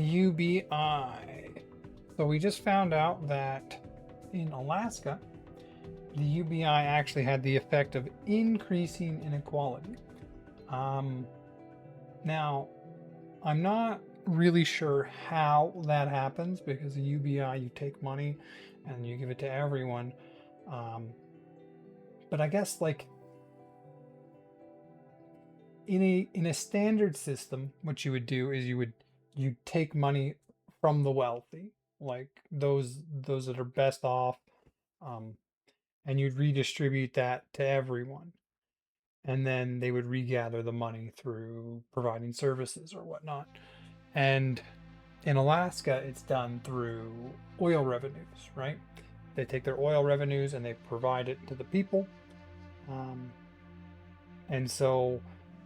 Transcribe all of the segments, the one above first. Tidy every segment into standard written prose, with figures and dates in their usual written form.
UBI. So we just found out that in Alaska, the UBI actually had the effect of increasing inequality. Now, I'm not really sure how that happens because the UBI, you take money and you give it to everyone. But I guess like in a standard system, what you would do is you'd take money from the wealthy, like those that are best off, um, and you'd redistribute that to everyone, and then they would regather the money through providing services or whatnot. And in Alaska, it's done through oil revenues, right? They take their oil revenues and they provide it to the people. And so,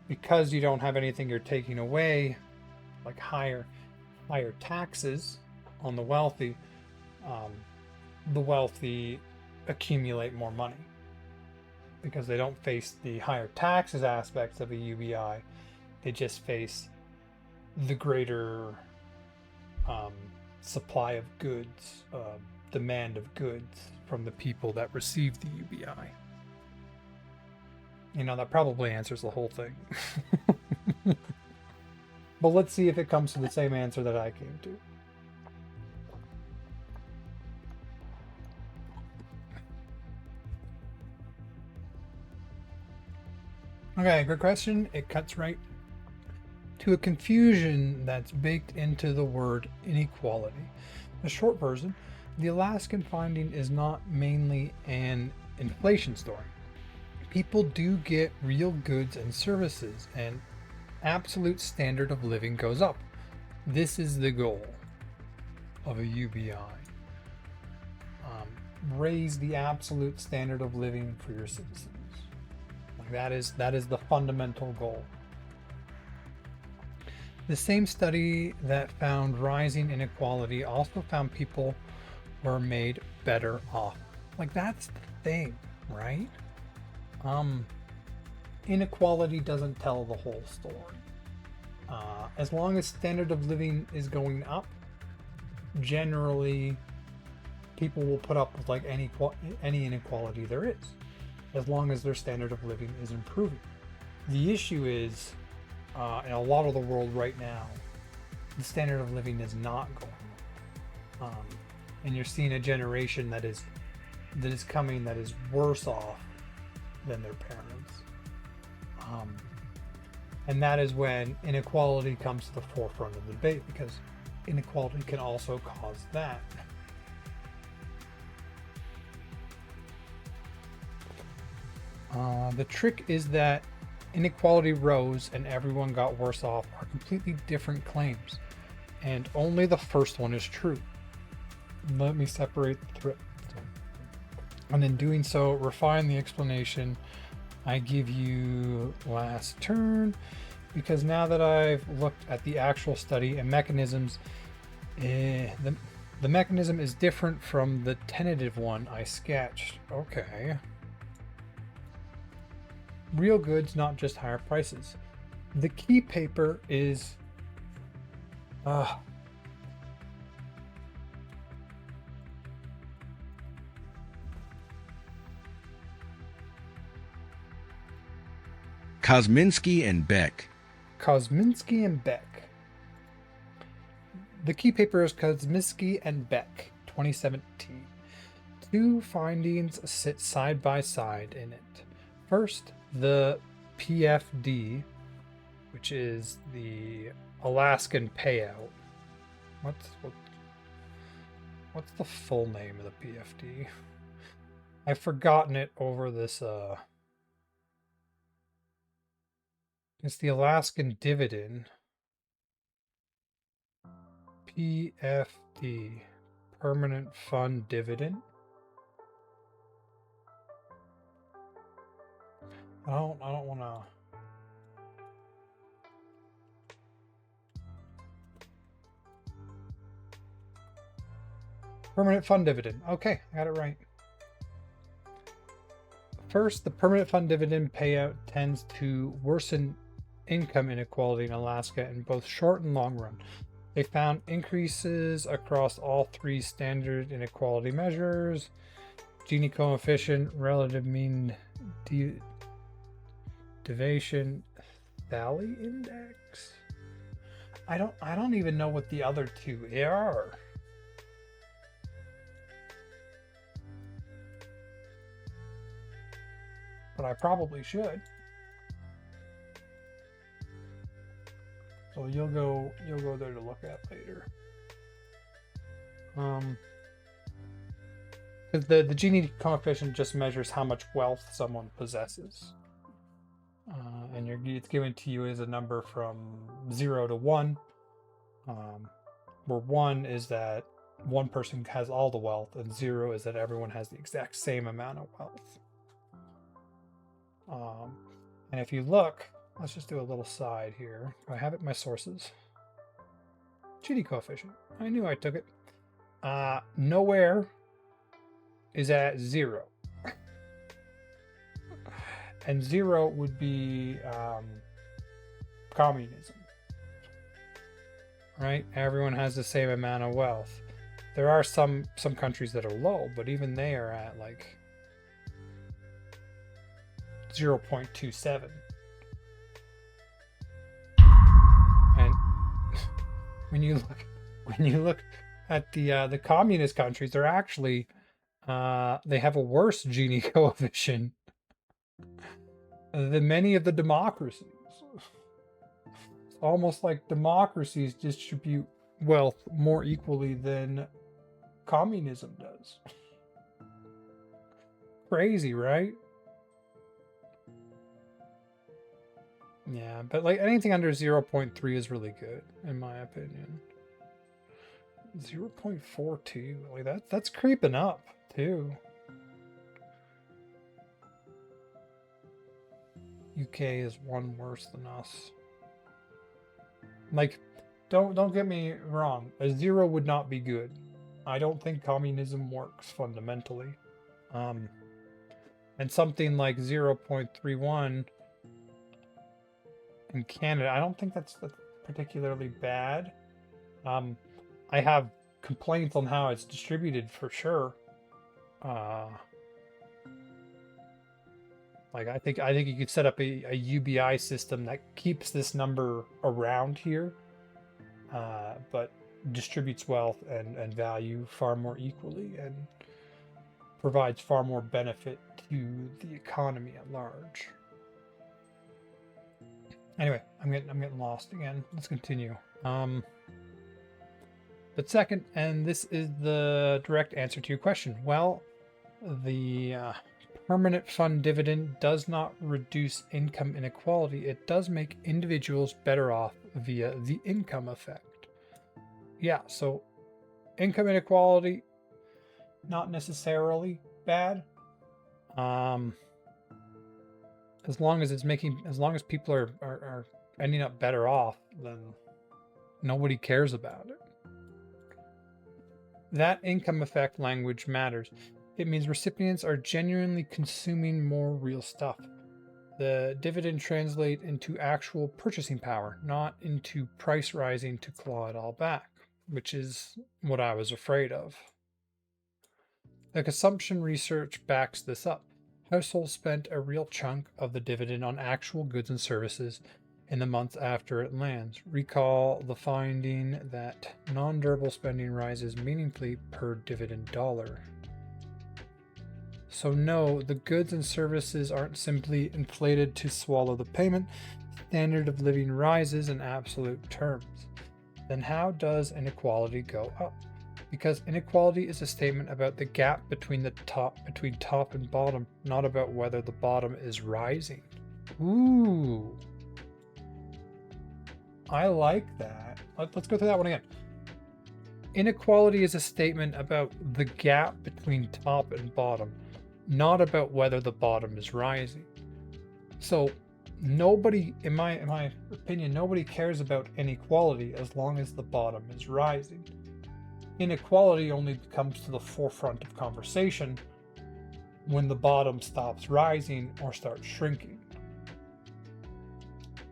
because you don't have anything you're taking away, like higher taxes on the wealthy accumulate more money because they don't face the higher taxes aspects of a UBI. They just face the greater supply of goods, demand of goods from the people that receive the UBI. You know, that probably answers the whole thing. But let's see if it comes to the same answer that I came to. Okay, good question. It cuts right to a confusion that's baked into the word inequality. The short version, the Alaskan finding is not mainly an inflation story. People do get real goods and services, and absolute standard of living goes up. This is the goal of a UBI. Raise the absolute standard of living for your citizens. Like that is the fundamental goal. The same study that found rising inequality also found people were made better off. Like that's the thing, right? Inequality doesn't tell the whole story. As long as standard of living is going up, generally people will put up with like any inequality there is, as long as their standard of living is improving. The issue is, in a lot of the world right now, the standard of living is not going up. And you're seeing a generation that is coming that is worse off than their parents. And that is when inequality comes to the forefront of the debate, because inequality can also cause that. The trick is that inequality rose and everyone got worse off are completely different claims, and only the first one is true. Let me separate the threads. And in doing so, refine the explanation I give you last turn, because now that I've looked at the actual study and mechanisms, the mechanism is different from the tentative one I sketched. Okay. Real goods, not just higher prices. The key paper is Kosminski and Beck. Kosminski and Beck. The key paper is Kosminski and Beck, 2017. Two findings sit side by side in it. First, the PFD, which is the Alaskan payout. What's the full name of the PFD? I've forgotten it over this. It's the Alaskan dividend. PFD, Permanent Fund Dividend. I don't want to. Permanent fund dividend. Okay, I got it right. First, the permanent fund dividend payout tends to worsen income inequality in Alaska in both short and long run. They found increases across all three standard inequality measures: Gini coefficient, relative mean deviation, Thally index. I don't even know what the other two are. But I probably should. So you'll go there to look at later. Because the Gini coefficient just measures how much wealth someone possesses, and it's given to you as a number from 0 to 1, where 1 is that one person has all the wealth, and 0 is that everyone has the exact same amount of wealth. And if you look, let's just do a little side here. I have it in my sources. Gini coefficient. I knew I took it. Nowhere is at 0. And 0 would be communism. Right? Everyone has the same amount of wealth. There are some countries that are low, but even they are at like 0.27. And when you look at the communist countries, they're actually they have a worse Gini coefficient than many of the democracies. It's almost like democracies distribute wealth more equally than communism does. Crazy, right? Yeah, but like anything under 0.3 is really good, in my opinion. 0.42, like that's creeping up too. UK is one worse than us. Like, don't get me wrong. A 0 would not be good. I don't think communism works fundamentally. And something like 0.31 in Canada, I don't think that's particularly bad. I have complaints on how it's distributed for sure. Like I think you could set up a UBI system that keeps this number around here, but distributes wealth and value far more equally and provides far more benefit to the economy at large. Anyway, I'm getting lost again. Let's continue. But second, and this is the direct answer to your question. Well, the permanent fund dividend does not reduce income inequality. It does make individuals better off via the income effect. Yeah, so income inequality, not necessarily bad. As long as people are ending up better off, then nobody cares about it. That income effect language matters. It means recipients are genuinely consuming more real stuff. The dividend translates into actual purchasing power, not into price rising to claw it all back, which is what I was afraid of. The consumption research backs this up. Households spent a real chunk of the dividend on actual goods and services in the months after it lands. Recall the finding that non-durable spending rises meaningfully per dividend dollar. So no, the goods and services aren't simply inflated to swallow the payment. Standard of living rises in absolute terms. Then how does inequality go up? Because inequality is a statement about the gap between top and bottom, not about whether the bottom is rising. Ooh. I like that. Let's go through that one again. Inequality is a statement about the gap between top and bottom, not about whether the bottom is rising. So nobody, in my opinion, nobody cares about inequality as long as the bottom is rising. Inequality only comes to the forefront of conversation when the bottom stops rising or starts shrinking.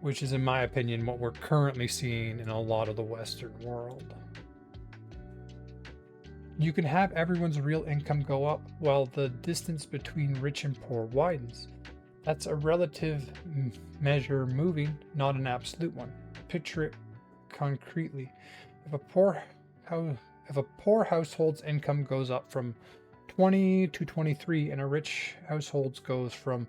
which is, in my opinion, what we're currently seeing in a lot of the Western world. You can have everyone's real income go up while the distance between rich and poor widens. That's a relative measure moving, not an absolute one. Picture it concretely. If a poor household's income goes up from 20 to 23 and a rich household's goes from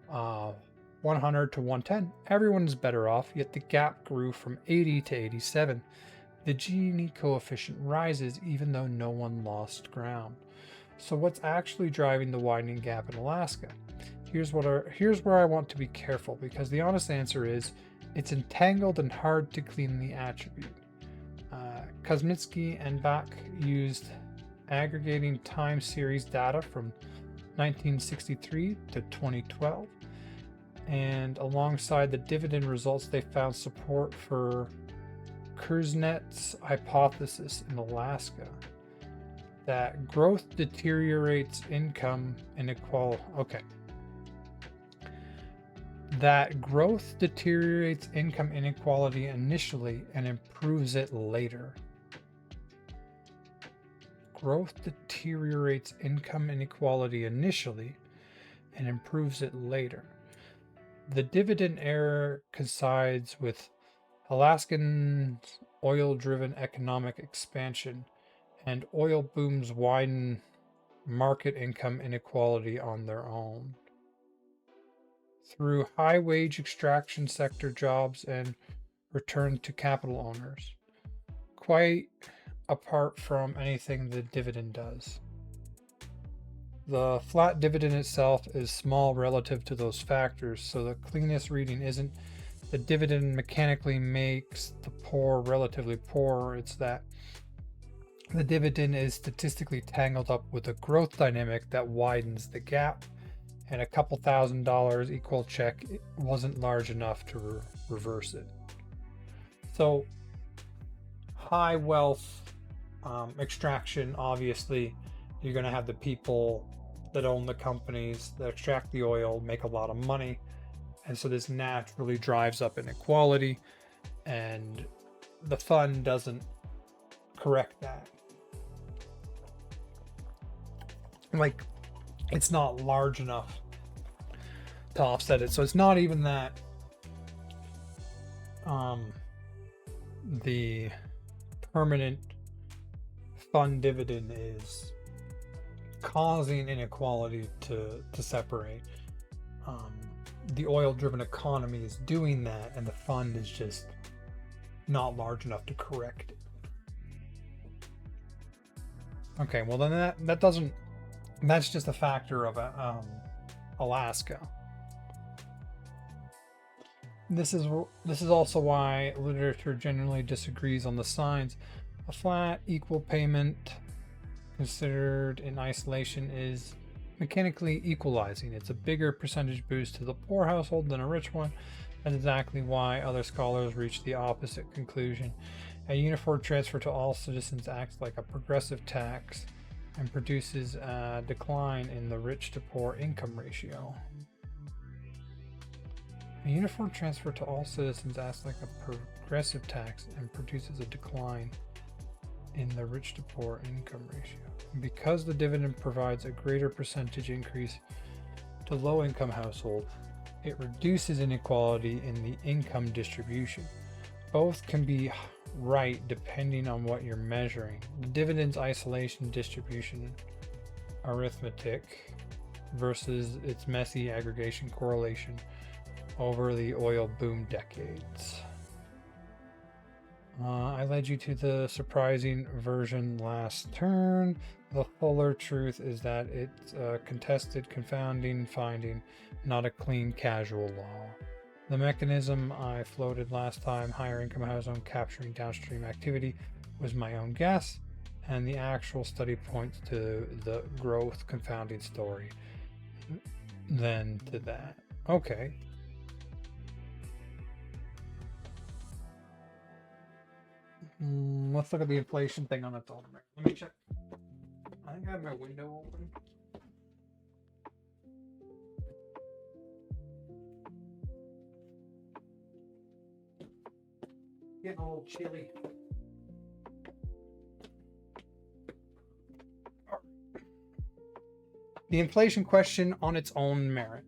100 to 110, everyone is better off, yet the gap grew from 80 to 87. The Gini coefficient rises even though no one lost ground. So what's actually driving the widening gap in Alaska? Here's where I want to be careful, because the honest answer is it's entangled and hard to clean the attribute. Kosminski and Bach used aggregating time series data from 1963 to 2012, and alongside the dividend results, they found support for Kuznets' hypothesis in Alaska that growth deteriorates income inequality. That growth deteriorates income inequality initially and improves it later. Growth deteriorates income inequality initially and improves it later. The dividend error coincides with Alaskan oil-driven economic expansion, and oil booms widen market income inequality on their own. Through high-wage extraction sector jobs and return to capital owners, quite apart from anything the dividend does. The flat dividend itself is small relative to those factors, so the cleanest reading isn't the dividend mechanically makes the poor relatively poor, it's that the dividend is statistically tangled up with a growth dynamic that widens the gap, and a couple $1,000s equal check wasn't large enough to reverse it. So high wealth extraction, obviously you're going to have the people that own the companies that extract the oil make a lot of money, and so this naturally drives up inequality, and the fund doesn't correct that. Like, it's not large enough to offset it. So it's not even that the permanent fund dividend is causing inequality to separate. The oil-driven economy is doing that, and the fund is just not large enough to correct it. Okay, well then that doesn't. That's just a factor of Alaska. This is also why literature generally disagrees on the signs. A flat, equal payment considered in isolation is mechanically equalizing. It's a bigger percentage boost to the poor household than a rich one. That's exactly why other scholars reach the opposite conclusion. A uniform transfer to all citizens acts like a progressive tax and produces a decline in the rich to poor income ratio. A uniform transfer to all citizens acts like a progressive tax and produces a decline in the rich to poor income ratio. And because the dividend provides a greater percentage increase to low income households, it reduces inequality in the income distribution. Both can be right depending on what you're measuring. The dividend's isolation distribution arithmetic versus its messy aggregation correlation over the oil boom decades. I led you to the surprising version last turn. The fuller truth is that it's a contested, confounding finding, not a clean, casual law. The mechanism I floated last time, higher income household capturing downstream activity, was my own guess, and the actual study points to the growth confounding story than to that. Okay. Let's look at the inflation thing on the dollar. Let me check. I think I have my window open. Getting a little chilly. The inflation question on its own merit.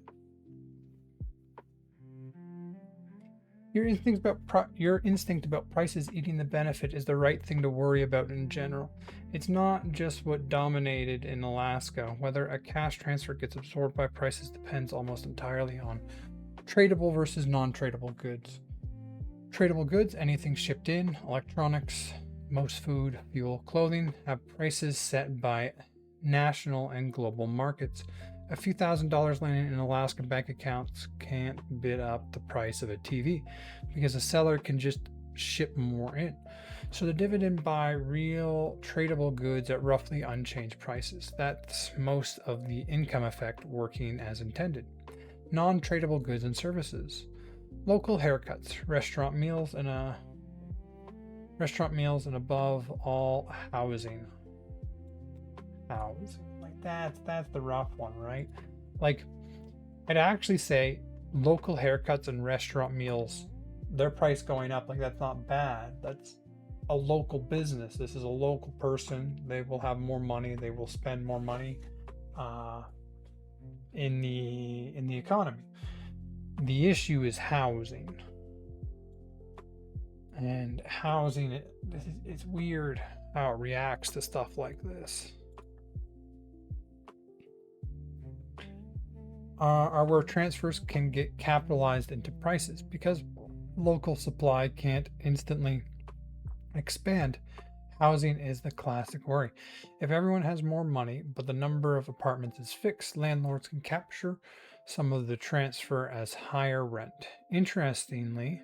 Your instinct about prices eating the benefit is the right thing to worry about in general. It's not just what dominated in Alaska. Whether a cash transfer gets absorbed by prices depends almost entirely on tradable versus non-tradable goods. Tradable goods, anything shipped in, electronics, most food, fuel, clothing, have prices set by national and global markets. A few $1,000s landing in Alaska bank accounts can't bid up the price of a TV because a seller can just ship more in. So the dividend buy real tradable goods at roughly unchanged prices. That's most of the income effect working as intended. Non-tradable goods and services. Local haircuts, restaurant meals, and above all housing. Like that's the rough one, right? Like I'd actually say local haircuts and restaurant meals, their price going up, like that's not bad. That's a local business. This is a local person. They will have more money. They will spend more money in the economy. The issue is housing. And housing, it's weird how it reacts to stuff like this. Are where transfers can get capitalized into prices because local supply can't instantly expand. Housing is the classic worry. If everyone has more money, but the number of apartments is fixed, landlords can capture some of the transfer as higher rent. Interestingly,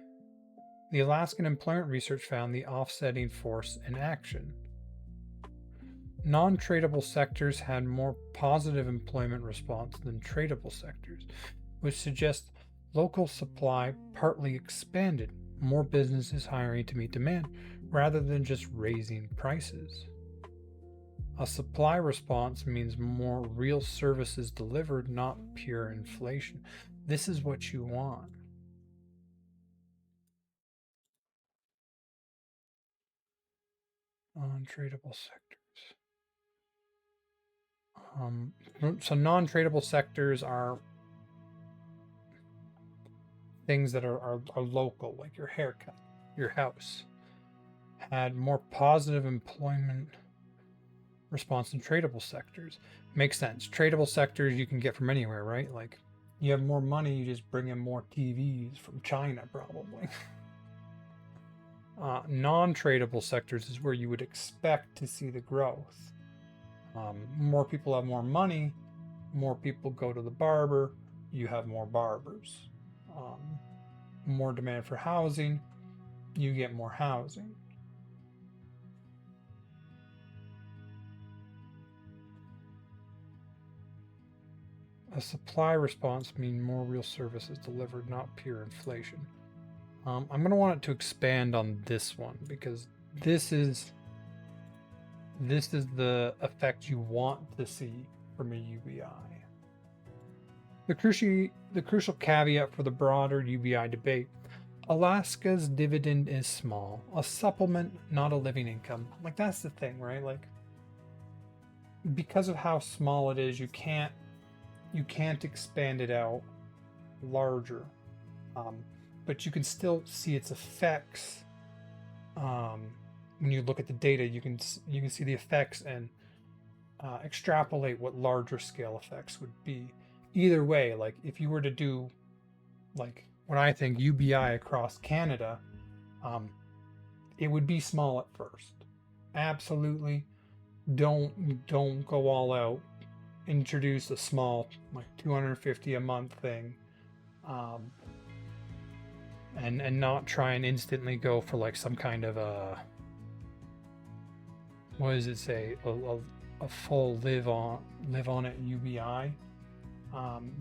the Alaskan Employment Research found the offsetting force in action. Non-tradable sectors had more positive employment response than tradable sectors, which suggests local supply partly expanded, more businesses hiring to meet demand, rather than just raising prices. A supply response means more real services delivered, not pure inflation. This is what you want. Non-tradable sectors. So non-tradable sectors are things that are local, like your haircut, your house. Had more positive employment response than tradable sectors. Makes sense. Tradable sectors you can get from anywhere, right? Like you have more money, you just bring in more TVs from China, probably. Non-tradable sectors is where you would expect to see the growth. More people have more money, more people go to the barber, you have more barbers. More demand for housing, you get more housing. A supply response means more real services delivered, not pure inflation. I'm going to want it to expand on this one because this is the effect you want to see from a UBI. The crucial caveat for the broader UBI debate: Alaska's dividend is small, a supplement, not a living income. Like that's the thing, right? Like because of how small it is, you can't expand it out larger. But you can still see its effects. When you look at the data, you can see the effects and extrapolate what larger scale effects would be. Either way, like if you were to do like what I think UBI across Canada, it would be small at first. Absolutely, don't go all out. Introduce a small like $250 a month thing. And not try and instantly go for like some kind of a, what does it say, a full live on it UBI.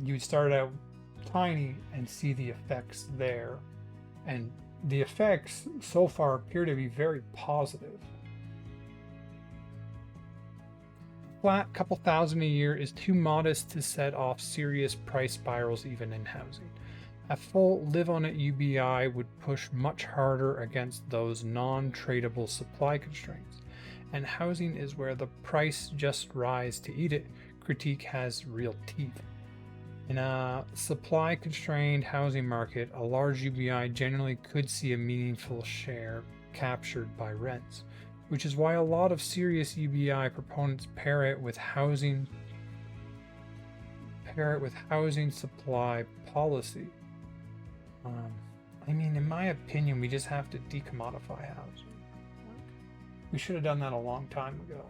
You would start out tiny and see the effects there, and the effects so far appear to be very positive. Flat couple thousand a year is too modest to set off serious price spirals even in housing. A full live on it UBI would push much harder against those non-tradable supply constraints. And housing is where the price just rise to eat it critique has real teeth. In a supply constrained housing market, a large UBI generally could see a meaningful share captured by rents, which is why a lot of serious UBI proponents pair it with housing supply policy. I mean, in my opinion, we just have to decommodify housing. We should have done that a long time ago.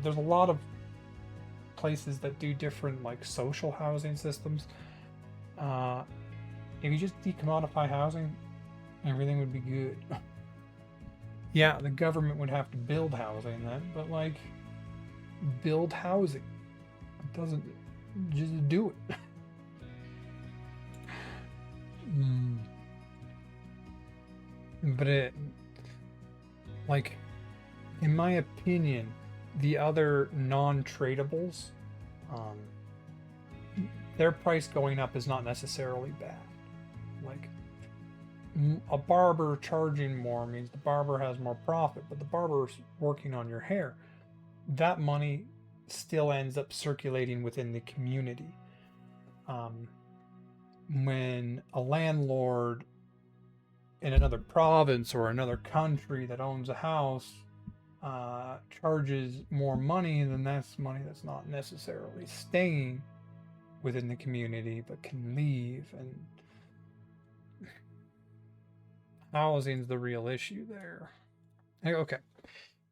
There's a lot of places that do different like social housing systems. If you just decommodify housing, everything would be good. Yeah, the government would have to build housing then, but like build housing. It doesn't just do it. But it, like, in my opinion, the other non-tradables, their price going up is not necessarily bad. Like, a barber charging more means the barber has more profit, but the barber's working on your hair. That money still ends up circulating within the community. When a landlord in another province or another country that owns a house charges more money, then that's money that's not necessarily staying within the community but can leave, and housing's the real issue there. Okay.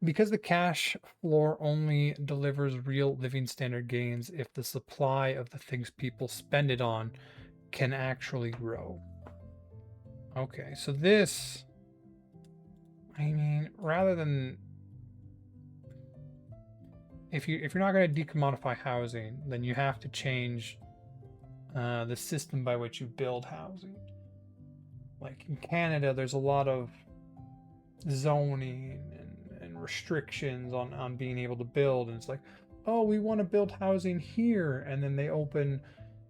Because the cash floor only delivers real living standard gains if the supply of the things people spend it on can actually grow. Okay, so this, I mean, rather than, if you're not going to decommodify housing, then you have to change the system by which you build housing. Like in Canada, there's a lot of zoning and restrictions on being able to build, and it's like, oh, we want to build housing here, and then they open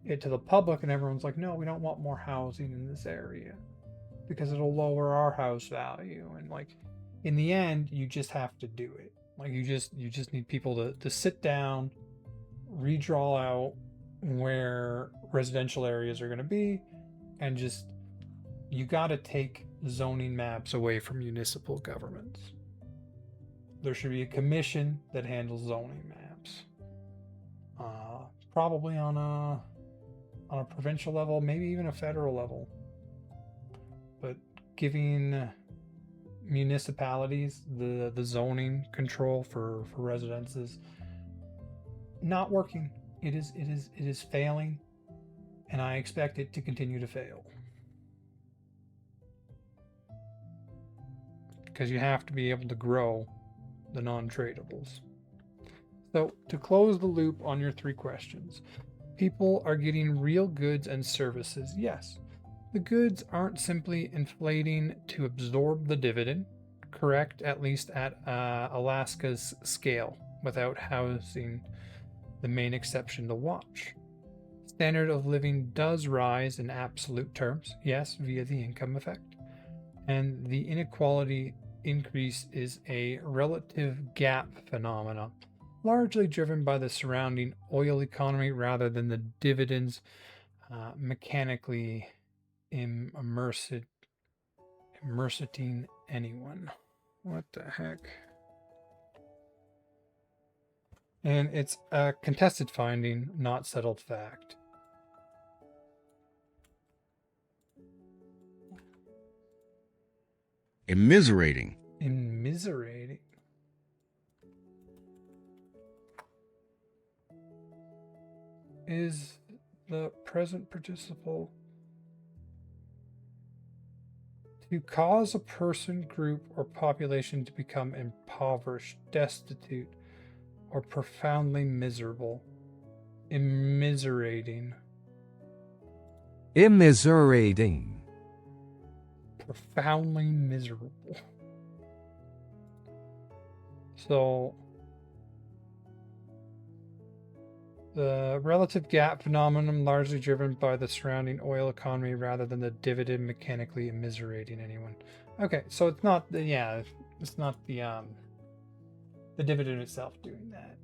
it to the public, and everyone's like, no, we don't want more housing in this area because it'll lower our house value. And like, in the end, you just have to do it. Like, you just need people to sit down, redraw out where residential areas are going to be, and just, you got to take zoning maps away from municipal governments. There should be a commission that handles zoning maps, probably on a provincial level, maybe even a federal level. But giving municipalities the zoning control for residents is not working. It is failing, and I expect it to continue to fail. Because you have to be able to grow the non-tradables. So, to close the loop on your 3 questions, people are getting real goods and services, yes. The goods aren't simply inflating to absorb the dividend, correct, at least at Alaska's scale, without housing the main exception to watch. Standard of living does rise in absolute terms, yes, via the income effect. And the inequality increase is a relative gap phenomena, largely driven by the surrounding oil economy rather than the dividends mechanically immersing anyone. What the heck? And it's a contested finding, not settled fact. Immiserating. Immiserating. Is the present participle to cause a person, group, or population to become impoverished, destitute, or profoundly miserable. Immiserating. Immiserating. Profoundly miserable. So, The relative gap phenomenon largely driven by the surrounding oil economy rather than the dividend mechanically immiserating anyone. Okay, so it's not the it's not the dividend itself doing that.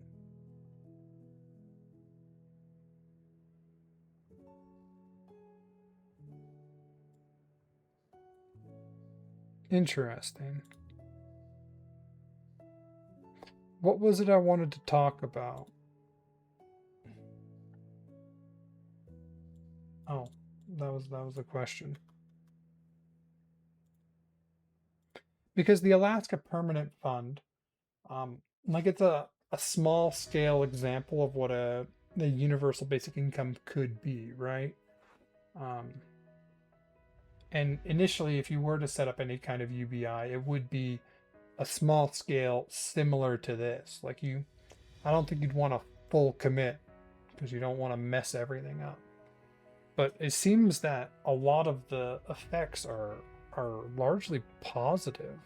Interesting. What was it I wanted to talk about? Oh, that was the question. Because the Alaska Permanent Fund, like it's a small scale example of what the universal basic income could be, right? Um, and initially, if you were to set up any kind of UBI, it would be a small scale similar to this. Like I don't think you'd want a full commit because you don't want to mess everything up. But it seems that a lot of the effects are largely positive.